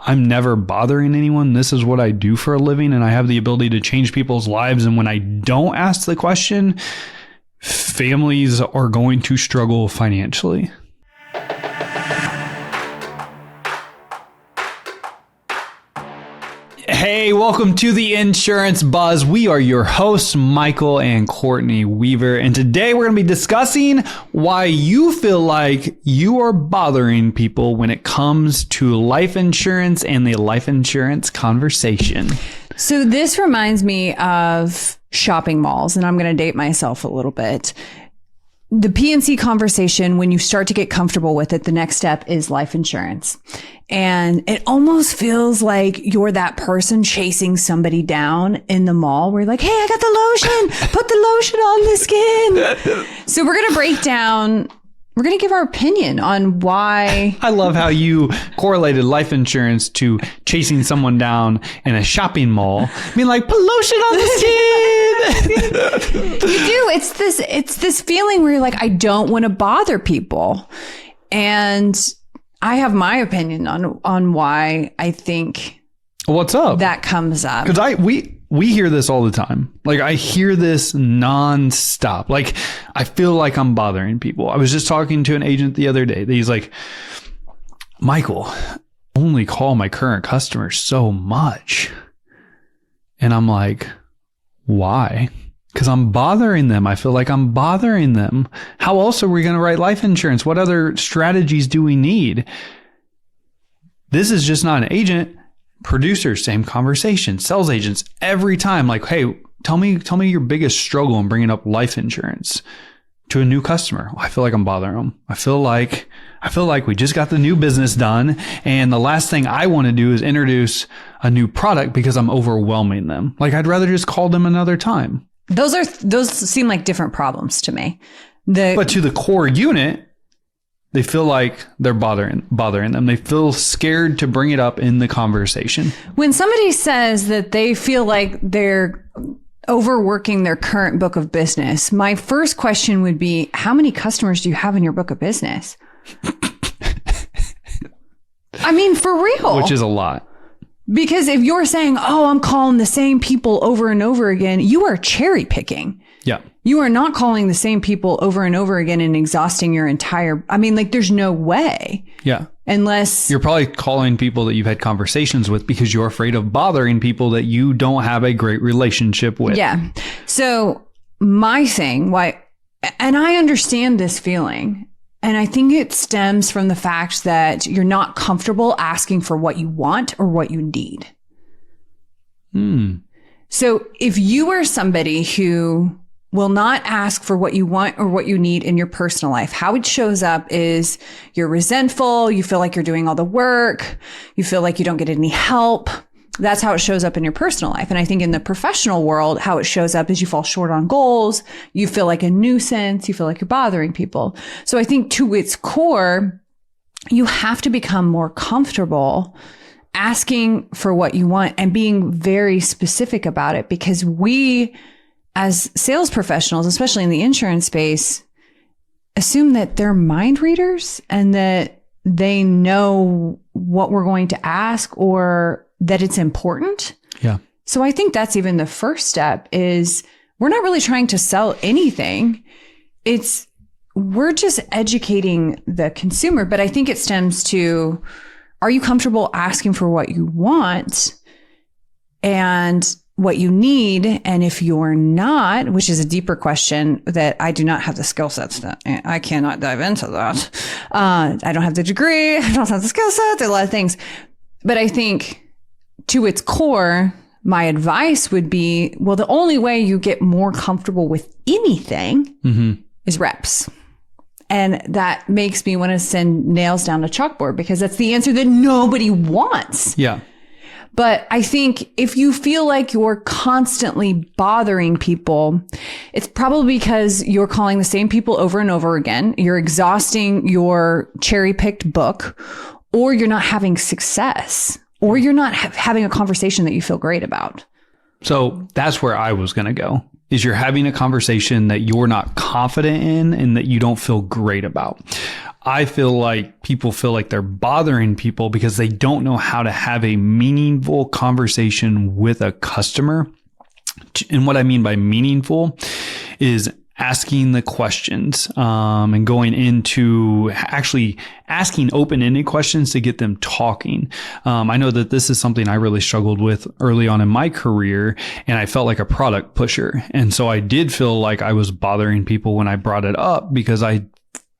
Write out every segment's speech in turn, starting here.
I'm never bothering anyone. This is what I do for a living, and I have the ability to change people's lives. And when I don't ask the question, families are going to struggle financially. Hey, welcome to the Insurance Buzz. We are your hosts, Michael and Courtney Weaver. And today we're going to be discussing why you feel like you are bothering people when it comes to life insurance and the life insurance conversation. So this reminds me of shopping malls, and I'm going to date myself a little bit. The P&C conversation, when you start to get comfortable with it, the next step is life insurance. And it almost feels like you're that person chasing somebody down in the mall where you're like, hey, I got the lotion, put the lotion on the skin. So we're going to give our opinion on why. I love how you correlated life insurance to chasing someone down in a shopping mall. I mean, like, put lotion on the skin. You do. It's this feeling where you're like, I don't want to bother people. And I have my opinion on why I think what's up that comes up. Because we hear this all the time. Like, I hear this nonstop. Like, I feel like I'm bothering people. I was just talking to an agent the other day. He's like, Michael, I only call my current customers so much. And I'm like, why? Because I'm bothering them. I feel like I'm bothering them. How else are we going to write life insurance? What other strategies do we need? This is just not an agent. Producers, same conversation. Sales agents, every time, like, hey, tell me your biggest struggle in bringing up life insurance to a new customer. I feel like I'm bothering them. I feel like we just got the new business done, and the last thing I want to do is introduce a new product because I'm overwhelming them. Like, I'd rather just call them another time. Those seem like different problems to me. But to the core unit, they feel like they're bothering them. They feel scared to bring it up in the conversation. When somebody says that they feel like they're overworking their current book of business, my first question would be, how many customers do you have in your book of business? I mean, for real. Which is a lot. Because if you're saying, oh, I'm calling the same people over and over again, you are cherry picking. Yeah. You are not calling the same people over and over again and exhausting your entire, I mean, like, there's no way. Yeah. Unless you're probably calling people that you've had conversations with because you're afraid of bothering people that you don't have a great relationship with. Yeah. So my thing, and I understand this feeling, and I think it stems from the fact that you're not comfortable asking for what you want or what you need. So if you are somebody who will not ask for what you want or what you need in your personal life, how it shows up is you're resentful, you feel like you're doing all the work, you feel like you don't get any help. That's how it shows up in your personal life. And I think in the professional world, how it shows up is you fall short on goals, you feel like a nuisance, you feel like you're bothering people. So I think to its core, you have to become more comfortable asking for what you want and being very specific about it, because we, as sales professionals, especially in the insurance space, assume that they're mind readers and that they know what we're going to ask or that it's important. Yeah. So I think that's even the first step is we're not really trying to sell anything. We're just educating the consumer. But I think it stems to, are you comfortable asking for what you want and what you need? And if you're not, which is a deeper question that I do not have the skill sets that I cannot dive into that. I don't have the degree. I don't have the skill set. There are a lot of things. But I think to its core, my advice would be, well, the only way you get more comfortable with anything is reps. And that makes me want to send nails down a chalkboard because that's the answer that nobody wants. Yeah. But I think if you feel like you're constantly bothering people, it's probably because you're calling the same people over and over again. You're exhausting your cherry-picked book, or you're not having success, or you're not having a conversation that you feel great about. So that's where I was going to go. Is you're having a conversation that you're not confident in and that you don't feel great about. I feel like people feel like they're bothering people because they don't know how to have a meaningful conversation with a customer. And what I mean by meaningful is asking the questions and going into actually asking open-ended questions to get them talking. I know that this is something I really struggled with early on in my career, and I felt like a product pusher. And so I did feel like I was bothering people when I brought it up because I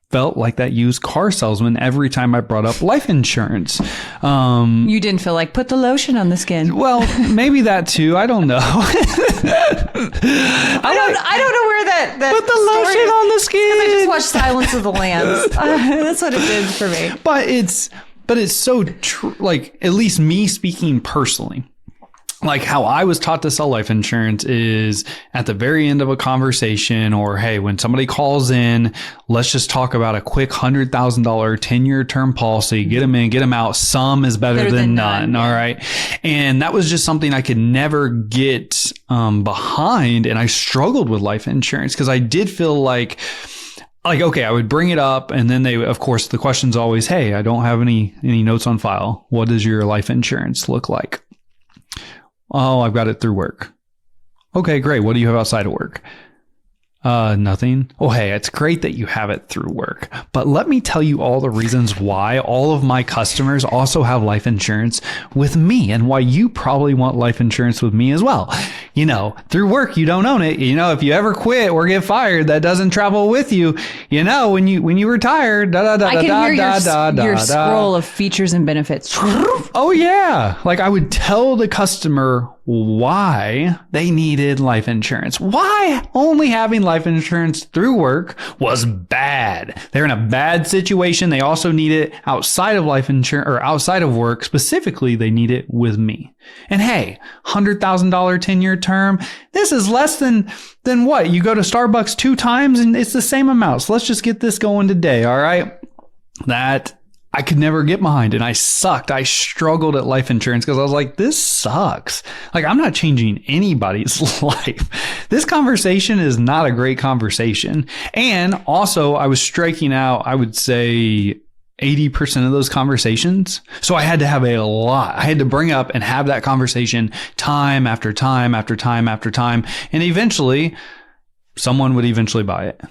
felt like that used car salesman every time I brought up life insurance. You didn't feel like put the lotion on the skin. Well, maybe that too. I don't know. I don't know where that put the lotion on the skin. I just watched Silence of the Lambs. That's what it did for me. But it's so true. Like, at least me speaking personally, like how I was taught to sell life insurance is at the very end of a conversation, or, hey, when somebody calls in, let's just talk about a quick $100,000 10-year term policy, get them in, get them out. Some is better than none. Yeah. All right. And that was just something I could never get behind. And I struggled with life insurance because I did feel like, okay, I would bring it up, and then of course, the question's always, hey, I don't have any notes on file. What does your life insurance look like? Oh, I've got it through work. Okay, great. What do you have outside of work? Nothing. Oh, hey, it's great that you have it through work, but let me tell you all the reasons why all of my customers also have life insurance with me, and why you probably want life insurance with me as well. You know, through work, you don't own it. You know, if you ever quit or get fired, that doesn't travel with you. You know, when you retire, I can hear your scroll of features and benefits. Oh yeah. Like, I would tell the customer why they needed life insurance, why only having life insurance through work was bad. They're in a bad situation. They also need it outside of life insurance, or outside of work. Specifically, they need it with me. And hey, $100,000 10-year term. This is less than what? You go to Starbucks 2 times and it's the same amount. So let's just get this going today. All right. That I could never get behind, and I sucked. I struggled at life insurance because I was like, this sucks. Like, I'm not changing anybody's life. This conversation is not a great conversation. And also, I was striking out, I would say, 80% of those conversations. So I had to have a lot. I had to bring up and have that conversation time after time after time after time. And eventually, someone would eventually buy it.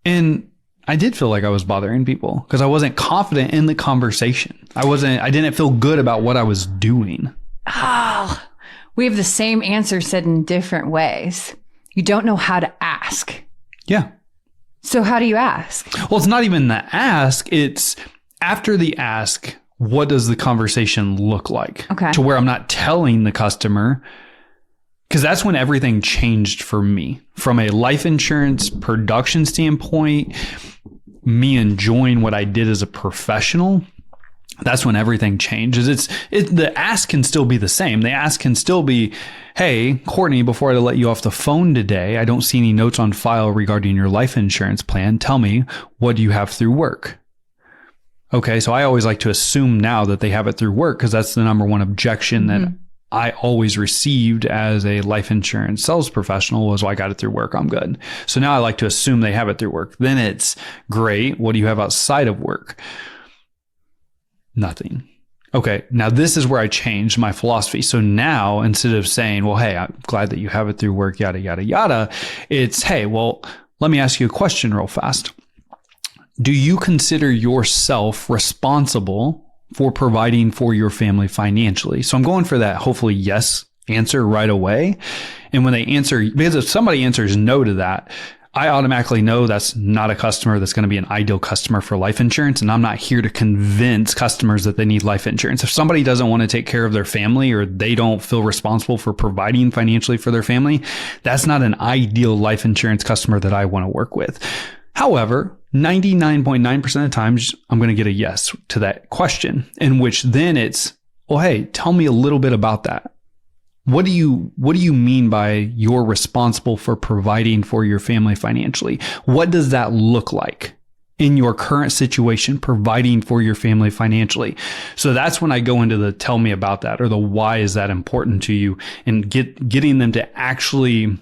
And I did feel like I was bothering people because I wasn't confident in the conversation. I didn't feel good about what I was doing. Oh, we have the same answer said in different ways. You don't know how to ask. Yeah. So how do you ask? Well, it's not even the ask. It's after the ask, what does the conversation look like? Okay. To where I'm not telling the customer, because that's when everything changed for me. From a life insurance production standpoint, me enjoying what I did as a professional, that's when everything changes. The ask can still be the same. The ask can still be, hey, Courtney, before I let you off the phone today, I don't see any notes on file regarding your life insurance plan. Tell me, what do you have through work? Okay, so I always like to assume now that they have it through work because that's the number one objection that I always received as a life insurance sales professional was, well, I got it through work. I'm good. So now I like to assume they have it through work. Then it's great. What do you have outside of work? Nothing. Okay. Now this is where I changed my philosophy. So now instead of saying, well, hey, I'm glad that you have it through work, yada, yada, yada. It's, hey, well, let me ask you a question real fast. Do you consider yourself responsible for providing for your family financially? So I'm going for that, hopefully, yes answer right away. And when they answer, because if somebody answers no to that, I automatically know that's not a customer that's going to be an ideal customer for life insurance. And I'm not here to convince customers that they need life insurance. If somebody doesn't want to take care of their family, or they don't feel responsible for providing financially for their family, that's not an ideal life insurance customer that I want to work with. However, 99.9% of the times, I'm going to get a yes to that question, in which then it's, well, hey, tell me a little bit about that. What do you mean by you're responsible for providing for your family financially? What does that look like in your current situation, providing for your family financially? So that's when I go into the tell me about that, or the why is that important to you, and getting them to actually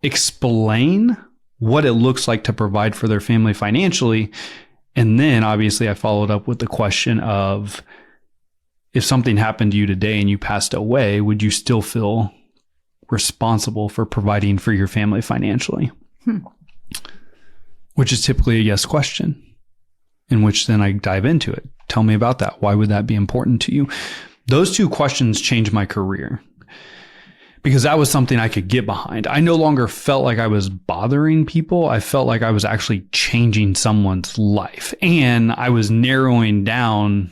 explain what it looks like to provide for their family financially. And then obviously I followed up with the question of, if something happened to you today and you passed away, would you still feel responsible for providing for your family financially? Which is typically a yes question, in which then I dive into it. Tell me about that. Why would that be important to you? Those two questions changed my career, because that was something I could get behind. I no longer felt like I was bothering people. I felt like I was actually changing someone's life, and I was narrowing down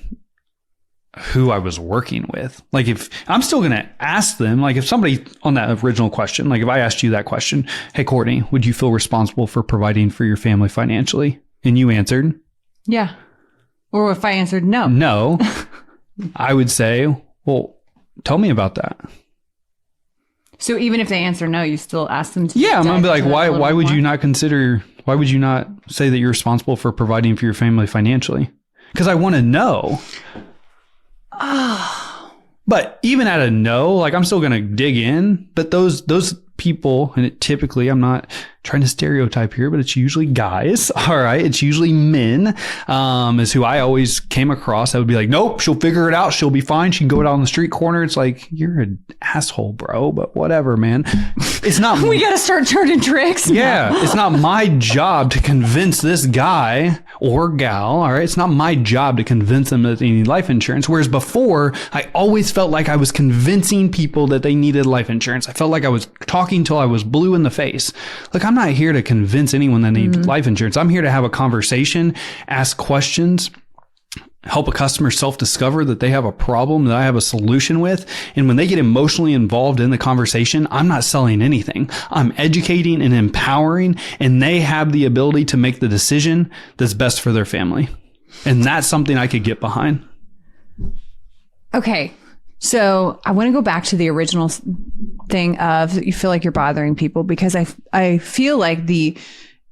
who I was working with. Like, if I'm still going to ask them, like if somebody on that original question, like if I asked you that question, hey, Courtney, would you feel responsible for providing for your family financially? And you answered, yeah. Or if I answered no. No, I would say, well, tell me about that. So even if they answer no, you still ask them to. Yeah, I'm going to be like, why would you not say that you're responsible for providing for your family financially? Because I want to know. Oh. But even at a no, like I'm still going to dig in. But those people, and it typically, I'm not trying to stereotype here, but it's usually guys. All right. It's usually men, is who I always came across. I would be like, nope, she'll figure it out. She'll be fine. She can go out on the street corner. It's like, you're an asshole, bro, but whatever, man. It's not. We got to start turning tricks. Yeah. It's not my job to convince this guy or gal. All right. It's not my job to convince them that they need life insurance. Whereas before, I always felt like I was convincing people that they needed life insurance. I felt like I was talking till I was blue in the face. Like, I'm not here to convince anyone that needs life insurance. I'm here to have a conversation, ask questions, help a customer self-discover that they have a problem that I have a solution with. And when they get emotionally involved in the conversation, I'm not selling anything. I'm educating and empowering, and they have the ability to make the decision that's best for their family. And that's something I could get behind. Okay. So I want to go back to the original thing of you feel like you're bothering people, because I feel like the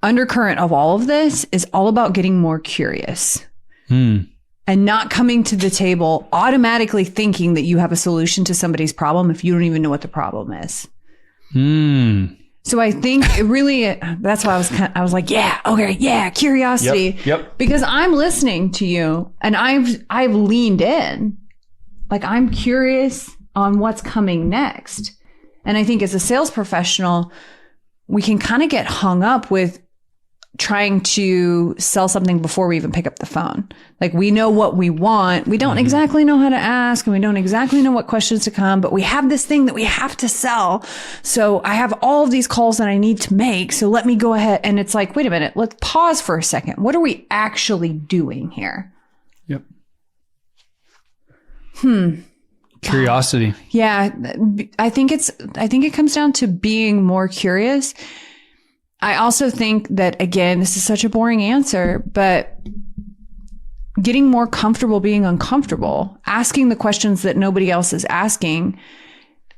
undercurrent of all of this is all about getting more curious and not coming to the table automatically thinking that you have a solution to somebody's problem if you don't even know what the problem is. So I think it really, that's why I was like, yeah, okay, yeah, curiosity. Yep. Because I'm listening to you and I've leaned in. Like, I'm curious on what's coming next. And I think as a sales professional, we can kind of get hung up with trying to sell something before we even pick up the phone. Like, we know what we want. We don't exactly know how to ask, and we don't exactly know what questions to come, but we have this thing that we have to sell. So I have all of these calls that I need to make. So let me go ahead. And it's like, wait a minute, let's pause for a second. What are we actually doing here? Yep. Curiosity. Yeah. I think it comes down to being more curious. I also think that, again, this is such a boring answer, but getting more comfortable being uncomfortable, asking the questions that nobody else is asking,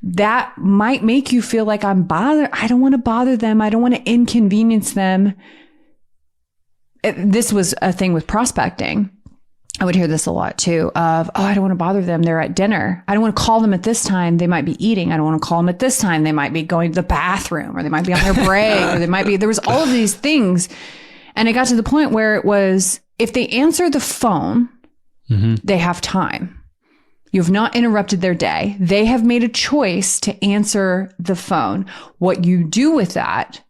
that might make you feel like I don't want to bother them. I don't want to inconvenience them. This was a thing with prospecting. I would hear this a lot too of, I don't want to bother them. They're at dinner. I don't want to call them at this time. They might be eating. I don't want to call them at this time. They might be going to the bathroom, or they might be on their break, or there was all of these things. And it got to the point where it was, if they answer the phone, they have time. You've not interrupted their day. They have made a choice to answer the phone. What you do with that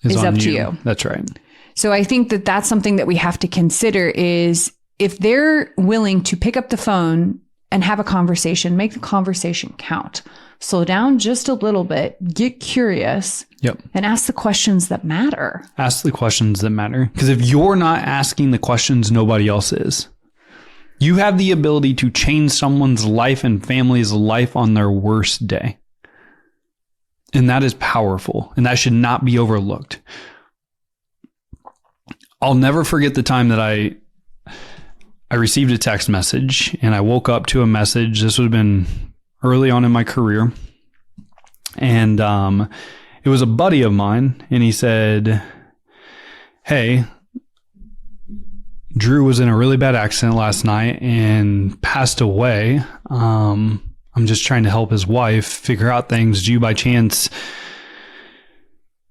is up to you. That's right. So I think that that's something that we have to consider is, if they're willing to pick up the phone and have a conversation, make the conversation count. Slow down just a little bit, get curious, and ask the questions that matter. Ask the questions that matter. Because if you're not asking the questions, nobody else is. You have the ability to change someone's life and family's life on their worst day. And that is powerful, and that should not be overlooked. I'll never forget the time that I received a text message, and I woke up to a message. This would have been early on in my career. And it was a buddy of mine, and he said, hey, Drew was in a really bad accident last night and passed away. I'm just trying to help his wife figure out things. Do you by chance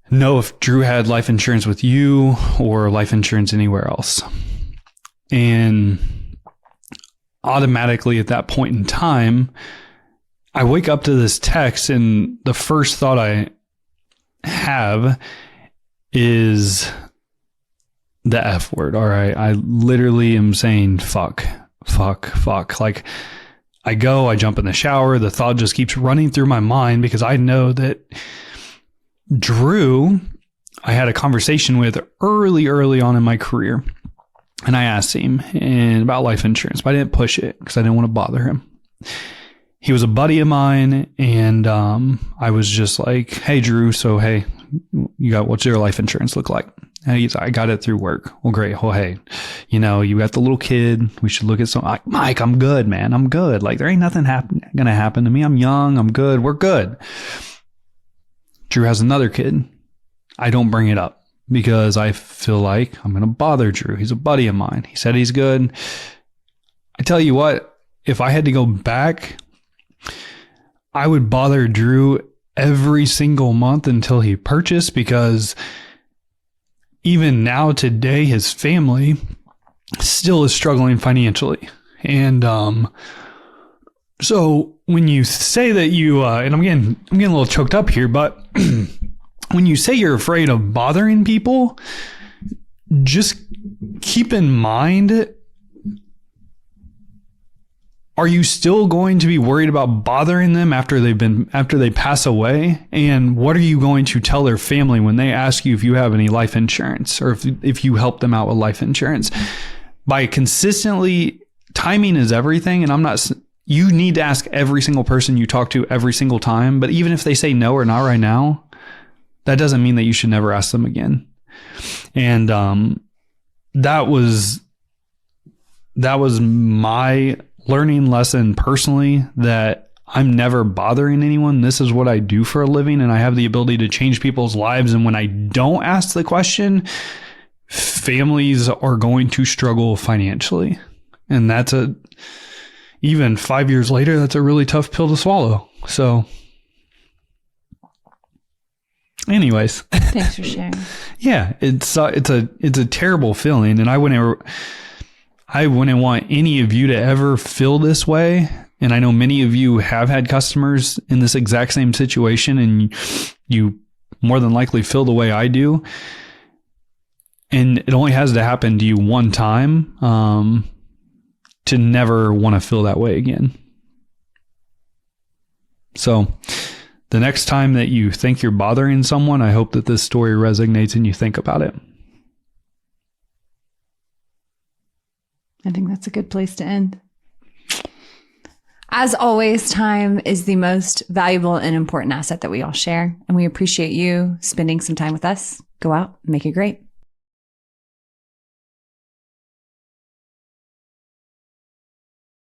know if Drew had life insurance with you or life insurance anywhere else? And automatically at that point in time, I wake up to this text, and the first thought I have is the F word. All right. I literally am saying fuck. Like, I jump in the shower. The thought just keeps running through my mind because I know that Drew, I had a conversation with early on in my career, and I asked him about life insurance, but I didn't push it because I didn't want to bother him. He was a buddy of mine, and I was just like, hey, Drew, so hey, what's your life insurance look like? And he's like, I got it through work. Well, great. Well, hey, you got the little kid. We should look at some. Like, Mike, I'm good, man. I'm good. Like, there ain't nothing going to happen to me. I'm young. I'm good. We're good. Drew has another kid. I don't bring it up because I feel like I'm going to bother Drew. He's a buddy of mine. He said he's good. I tell you what, if I had to go back, I would bother Drew every single month until he purchased, because even now today, his family still is struggling financially. And so when you say that you, and I'm getting a little choked up here, but when you say you're afraid of bothering people, just keep in mind, are you still going to be worried about bothering them after they pass away? And what are you going to tell their family when they ask you if you have any life insurance, or if you help them out with life insurance? By consistently, timing is everything. And you need to ask every single person you talk to every single time. But even if they say no or not right now, that doesn't mean that you should never ask them again. And that was my learning lesson personally, that I'm never bothering anyone. This is what I do for a living, and I have the ability to change people's lives. And when I don't ask the question, families are going to struggle financially. And even 5 years later, that's a really tough pill to swallow. So anyways. Thanks for sharing. Yeah, it's a terrible feeling. And I wouldn't want any of you to ever feel this way. And I know many of you have had customers in this exact same situation, and you more than likely feel the way I do. And it only has to happen to you one time to never want to feel that way again. So the next time that you think you're bothering someone, I hope that this story resonates and you think about it. I think that's a good place to end. As always, time is the most valuable and important asset that we all share, and we appreciate you spending some time with us. Go out and make it great.